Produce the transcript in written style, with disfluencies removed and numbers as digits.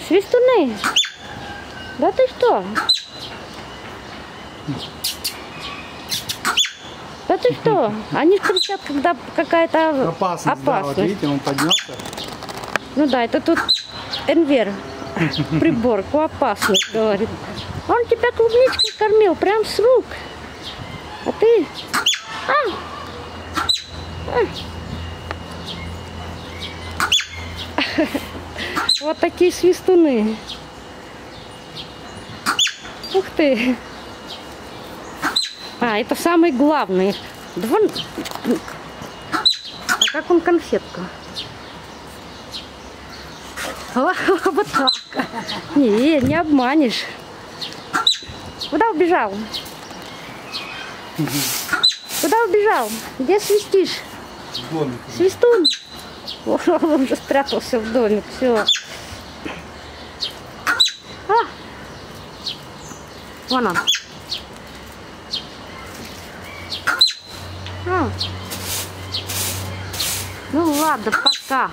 Свистуны? Да ты что? Да ты что? Они кричат, когда какая-то опасность. Да, вот видите, он поднялся. Ну да, это тут Энвер, приборку опасность, говорит. Он тебя клубничкой кормил, прям с рук. А ты... Вот такие свистуны. Ух ты. А, это самый главный. А как он конфетку? Вот так. Не обманешь. Куда убежал? Куда убежал? Где свистишь? В домик. Свистун? Он уже спрятался в домик. Все. Вон он. Ну ладно, пока.